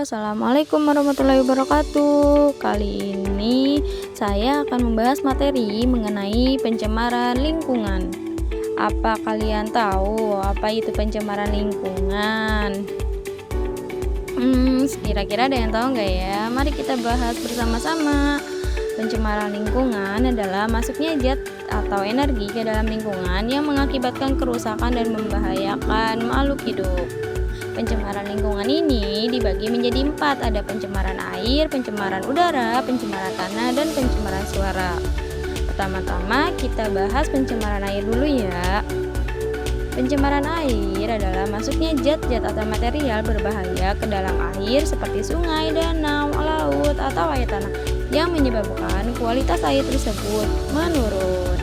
Assalamualaikum warahmatullahi wabarakatuh. Kali ini saya akan membahas materi mengenai pencemaran lingkungan. Apa kalian tahu apa itu pencemaran lingkungan? Kira-kira ada yang tahu nggak ya? Mari kita bahas bersama-sama. Pencemaran lingkungan adalah masuknya zat atau energi ke dalam lingkungan yang mengakibatkan kerusakan dan membahayakan makhluk hidup. Pencemaran lingkungan ini dibagi menjadi 4, ada pencemaran air, pencemaran udara, pencemaran tanah, dan pencemaran suara. Pertama-tama kita bahas pencemaran air dulu ya. Pencemaran air adalah masuknya zat-zat atau material berbahaya ke dalam air seperti sungai, danau, laut, atau air tanah yang menyebabkan kualitas air tersebut menurun.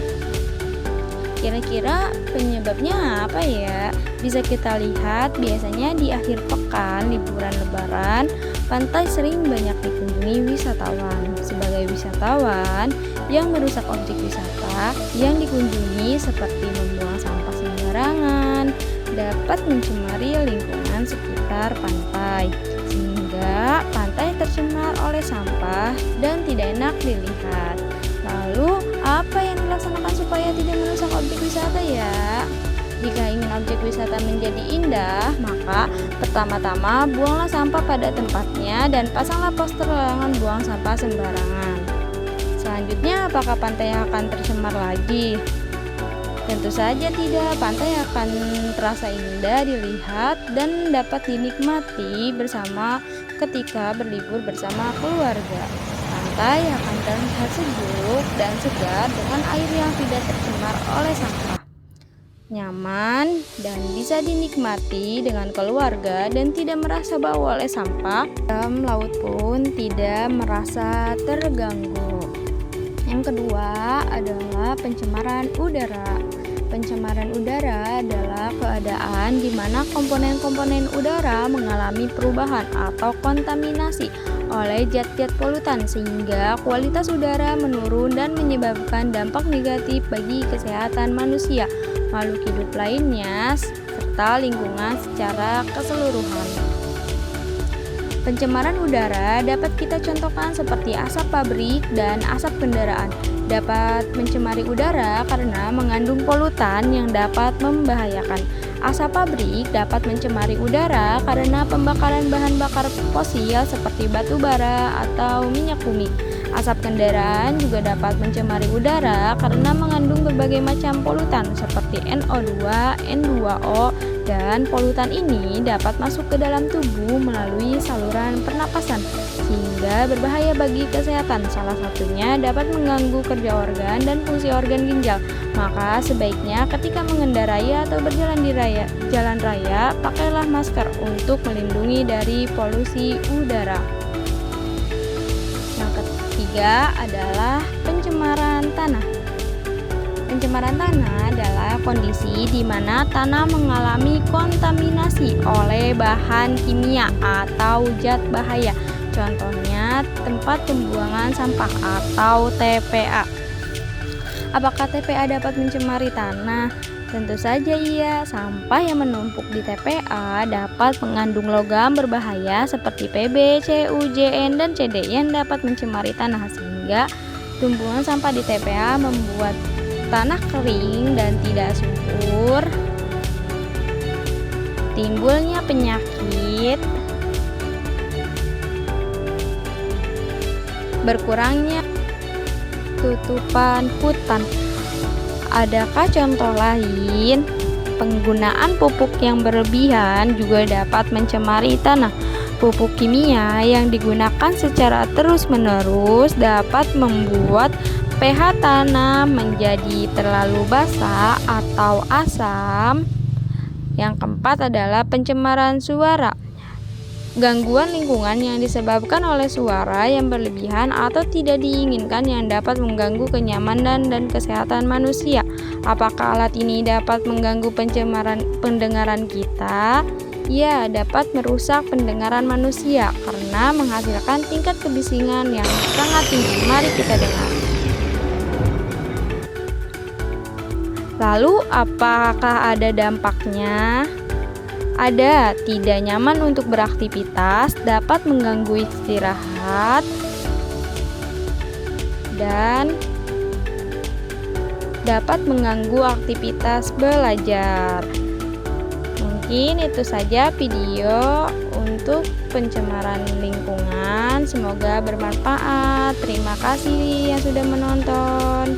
Kira-kira penyebabnya apa ya? Bisa kita lihat biasanya di akhir pekan liburan lebaran, pantai sering banyak dikunjungi wisatawan. Sebagai wisatawan yang merusak objek wisata yang dikunjungi seperti membuang sampah sembarangan dapat mencemari lingkungan sekitar pantai, sehingga pantai tercemar oleh sampah dan tidak enak dilihat. Lalu, apa yang dilaksanakan supaya tidak merusak objek wisata ya? Jika ingin objek wisata menjadi indah, maka pertama-tama buanglah sampah pada tempatnya dan pasanglah poster larangan buang sampah sembarangan. Selanjutnya, apakah pantai akan tercemar lagi? Tentu saja tidak, pantai akan terasa indah dilihat dan dapat dinikmati bersama ketika berlibur bersama keluarga. Pantai akan terlihat sejuk dan segar dengan air yang tidak tercemar oleh sampah. Nyaman dan bisa dinikmati dengan keluarga dan tidak merasa bau oleh sampah. Dalam laut pun tidak merasa terganggu. Yang kedua adalah pencemaran udara. Pencemaran udara adalah keadaan di mana komponen-komponen udara mengalami perubahan atau kontaminasi oleh zat-zat polutan sehingga kualitas udara menurun dan menyebabkan dampak negatif bagi kesehatan manusia, makhluk hidup lainnya, serta lingkungan secara keseluruhan. Pencemaran udara dapat kita contohkan seperti asap pabrik dan asap kendaraan. Dapat mencemari udara karena mengandung polutan yang dapat membahayakan. Asap pabrik dapat mencemari udara karena pembakaran bahan bakar fosil seperti batu bara atau minyak bumi. Asap kendaraan juga dapat mencemari udara karena mengandung berbagai macam polutan seperti NO2, N2O, dan polutan ini dapat masuk ke dalam tubuh melalui saluran pernapasan sehingga berbahaya bagi kesehatan. Salah satunya dapat mengganggu kerja organ dan fungsi organ ginjal. Maka sebaiknya ketika mengendarai atau berjalan di jalan raya, pakailah masker untuk melindungi dari polusi udara. Yang ketiga adalah pencemaran tanah. Pencemaran tanah adalah kondisi di mana tanah mengalami kontaminasi oleh bahan kimia atau zat bahaya. Contohnya tempat pembuangan sampah atau TPA. Apakah TPA dapat mencemari tanah? Tentu saja iya. Sampah yang menumpuk di TPA dapat mengandung logam berbahaya seperti Pb, Cu, Jn, dan Cd yang dapat mencemari tanah sehingga tumpukan sampah di TPA membuat tanah kering dan tidak subur, timbulnya penyakit, berkurangnya tutupan hutan. Adakah contoh lain? Penggunaan pupuk yang berlebihan juga dapat mencemari tanah. Pupuk kimia yang digunakan secara terus-menerus dapat membuat pH tanah menjadi terlalu basah atau asam. Yang keempat adalah pencemaran suara. Gangguan lingkungan yang disebabkan oleh suara yang berlebihan atau tidak diinginkan yang dapat mengganggu kenyamanan dan kesehatan manusia. Apakah alat ini dapat mengganggu pendengaran kita? Ya, dapat merusak pendengaran manusia karena menghasilkan tingkat kebisingan yang sangat tinggi. Mari kita dengar. Lalu apakah ada dampaknya? Ada tidak nyaman untuk beraktivitas, dapat mengganggu istirahat, dan dapat mengganggu aktivitas belajar. Mungkin itu saja video untuk pencemaran lingkungan. Semoga bermanfaat. Terima kasih yang sudah menonton.